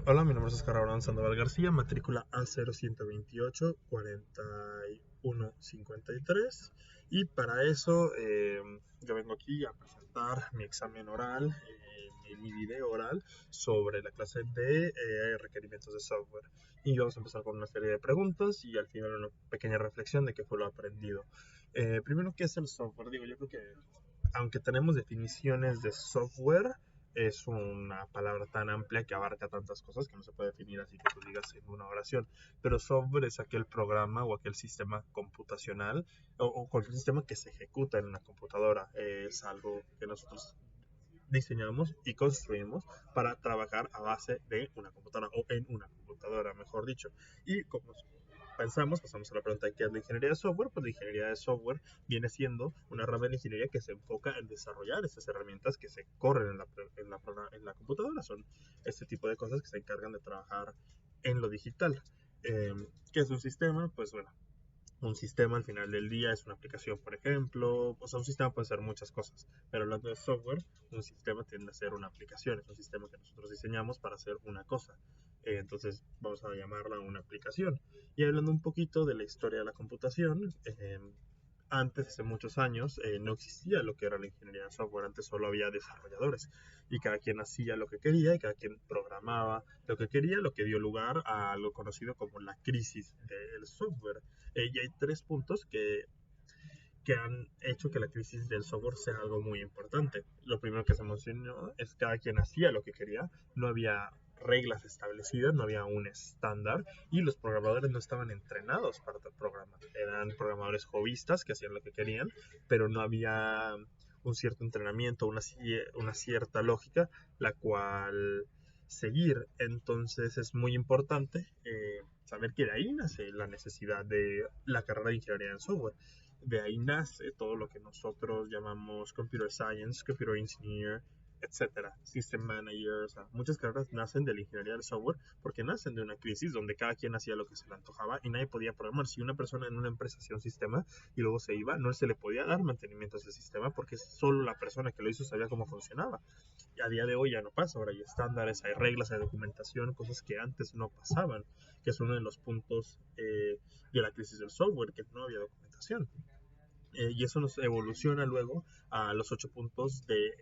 Hola, mi nombre es Oscar Abraham Sandoval García, matrícula A0128 4153. Y para eso yo vengo aquí a presentar mi examen oral, mi video oral sobre la clase de requerimientos de software. Y vamos a empezar con una serie de preguntas y al final una pequeña reflexión de qué fue lo aprendido. Primero, ¿qué es el software? Digo, yo creo que aunque tenemos definiciones de software, es una palabra tan amplia que abarca tantas cosas que no se puede definir así que tú digas en una oración. Pero software es aquel programa o aquel sistema computacional o cualquier sistema que se ejecuta en una computadora. Es algo que nosotros diseñamos y construimos para trabajar a base de una computadora o en una computadora, mejor dicho. Y como pasamos a la pregunta de qué es la ingeniería de software. Pues la ingeniería de software viene siendo una rama de la ingeniería que se enfoca en desarrollar estas herramientas que se corren en la computadora. Son este tipo de cosas que se encargan de trabajar en lo digital. ¿Qué es un sistema? Pues bueno, un sistema al final del día es una aplicación, por ejemplo. O sea, un sistema puede ser muchas cosas, pero hablando de software, un sistema tiende a ser una aplicación, es un sistema que nosotros diseñamos para hacer una cosa. Entonces vamos a llamarla una aplicación. Y hablando un poquito de la historia de la computación, antes, hace muchos años, no existía lo que era la ingeniería de software. Antes solo había desarrolladores y cada quien hacía lo que quería y cada quien programaba lo que quería, lo que dio lugar a lo conocido como la crisis del software. Y hay tres puntos que han hecho que la crisis del software sea algo muy importante. Lo primero que se mencionó es que cada quien hacía lo que quería, no había reglas establecidas, no había un estándar y los programadores no estaban entrenados para programar. Eran programadores hobbyistas que hacían lo que querían, pero no había un cierto entrenamiento, una cierta lógica, la cual seguir. Entonces es muy importante saber que de ahí nace la necesidad de la carrera de ingeniería en software. De ahí nace todo lo que nosotros llamamos computer science, computer engineer, etcétera, system manager. O sea, muchas carreras nacen de la ingeniería del software porque nacen de una crisis donde cada quien hacía lo que se le antojaba y nadie podía programar. Si una persona en una empresa hacía un sistema y luego se iba, no se le podía dar mantenimiento a ese sistema porque solo la persona que lo hizo sabía cómo funcionaba. Y a día de hoy ya no pasa, ahora hay estándares, hay reglas, hay documentación, cosas que antes no pasaban, que es uno de los puntos de la crisis del software, que no había documentación. Y eso nos evoluciona luego a los 8 puntos del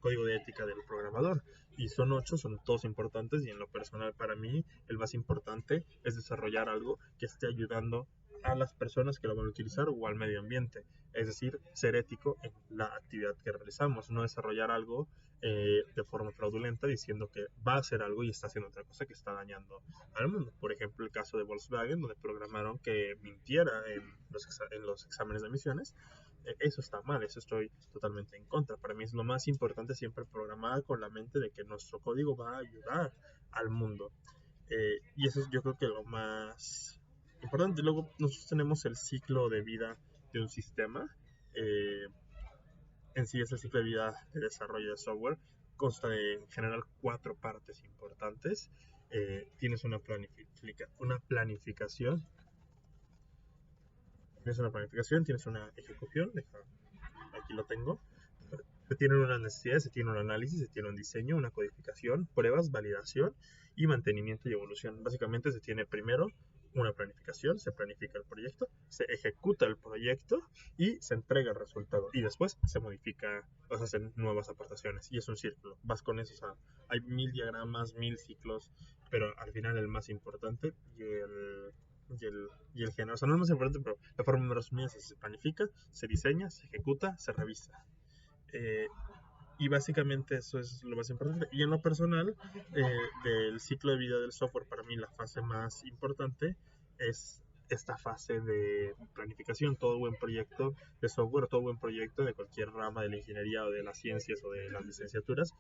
código de ética del programador. Y son 8, son todos importantes y en lo personal para mí el más importante es desarrollar algo que esté ayudando a las personas que lo van a utilizar o al medio ambiente. Es decir, ser ético en la actividad que realizamos, no desarrollar algo de forma fraudulenta diciendo que va a hacer algo y está haciendo otra cosa que está dañando al mundo. Por ejemplo, el caso de Volkswagen, donde programaron que mintiera en los exámenes de emisiones. Eso está mal, eso estoy totalmente en contra. Para mí es lo más importante siempre programar con la mente de que nuestro código va a ayudar al mundo. Y eso es yo creo que lo más importante. Luego nosotros tenemos el ciclo de vida de un sistema. Eh, en sí es el ciclo de vida de desarrollo de software. Consta de en general 4 partes importantes. Tienes una planificación, tienes una ejecución, aquí lo tengo. Se tienen unas necesidades, se tiene un análisis, se tiene un diseño, una codificación, pruebas, validación y mantenimiento y evolución. Básicamente se tiene primero una planificación, se planifica el proyecto, se ejecuta el proyecto y se entrega el resultado. Y después se modifica, o se hacen nuevas aportaciones. Y es un círculo. Vas con eso, o sea, hay 1000 diagramas, 1000 ciclos, pero al final el más importante y el género, o sea, no es más importante, pero la forma más resumida es: se planifica, se diseña, se ejecuta, se revisa. Eh, y básicamente eso es lo más importante. Y en lo personal, del ciclo de vida del software, para mí la fase más importante es esta fase de planificación. Todo buen proyecto de software, todo buen proyecto de cualquier rama de la ingeniería o de las ciencias o de las licenciaturas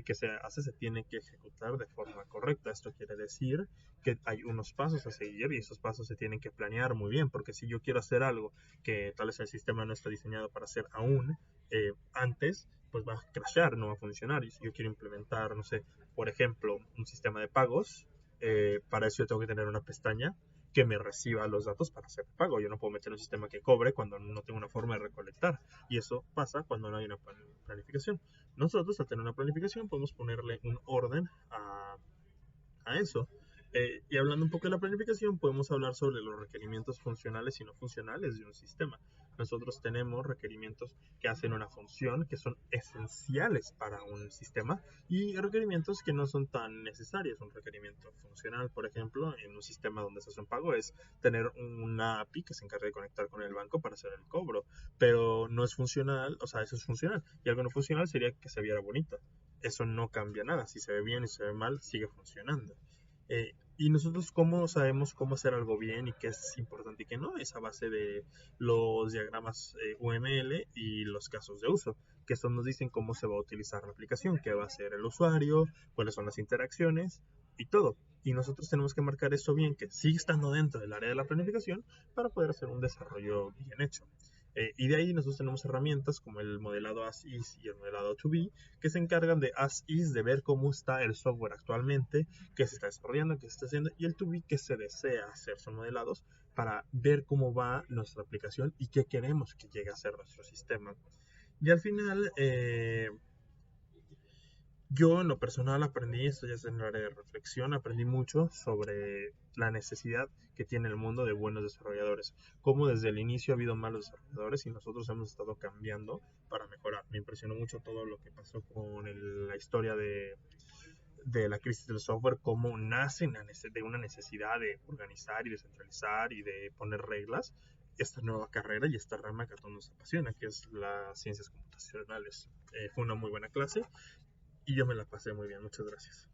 que se hace, se tiene que ejecutar de forma correcta. Esto quiere decir que hay unos pasos a seguir y esos pasos se tienen que planear muy bien, porque si yo quiero hacer algo que tal vez el sistema no está diseñado para hacer aún, antes, pues va a crashear, no va a funcionar. Y si yo quiero implementar, no sé, por ejemplo, un sistema de pagos, para eso yo tengo que tener una pestaña que me reciba los datos para hacer pago. Yo no puedo meter un sistema que cobre cuando no tengo una forma de recolectar. Y eso pasa cuando no hay una planificación. Nosotros, al tener una planificación, podemos ponerle un orden a eso. Y hablando un poco de la planificación, podemos hablar sobre los requerimientos funcionales y no funcionales de un sistema. Nosotros tenemos requerimientos que hacen una función, que son esenciales para un sistema, y requerimientos que no son tan necesarios. Un requerimiento funcional, por ejemplo, en un sistema donde se hace un pago, es tener una API que se encargue de conectar con el banco para hacer el cobro, pero no es funcional, o sea, eso es funcional, y algo no funcional sería que se viera bonito. Eso no cambia nada, si se ve bien y se ve mal, sigue funcionando. Y nosotros cómo sabemos cómo hacer algo bien y qué es importante y qué no, es a base de los diagramas UML y los casos de uso, que estos nos dicen cómo se va a utilizar la aplicación, qué va a hacer el usuario, cuáles son las interacciones y todo. Y nosotros tenemos que marcar eso bien, que sigue estando dentro del área de la planificación para poder hacer un desarrollo bien hecho. Y de ahí nosotros tenemos herramientas como el modelado as is y el modelado to be, que se encargan de as is, de ver cómo está el software actualmente, qué se está desarrollando, qué se está haciendo, y el to be, que se desea hacer, son modelados para ver cómo va nuestra aplicación y qué queremos que llegue a ser nuestro sistema. Y al final, yo en lo personal aprendí, esto ya es en el área de reflexión, aprendí mucho sobre la necesidad que tiene el mundo de buenos desarrolladores, cómo desde el inicio ha habido malos desarrolladores y nosotros hemos estado cambiando para mejorar. Me impresionó mucho todo lo que pasó con la historia de la crisis del software, cómo nace de una necesidad de organizar y descentralizar y de poner reglas esta nueva carrera y esta rama que a todos nos apasiona, que es las ciencias computacionales. Fue una muy buena clase y yo me la pasé muy bien. Muchas gracias.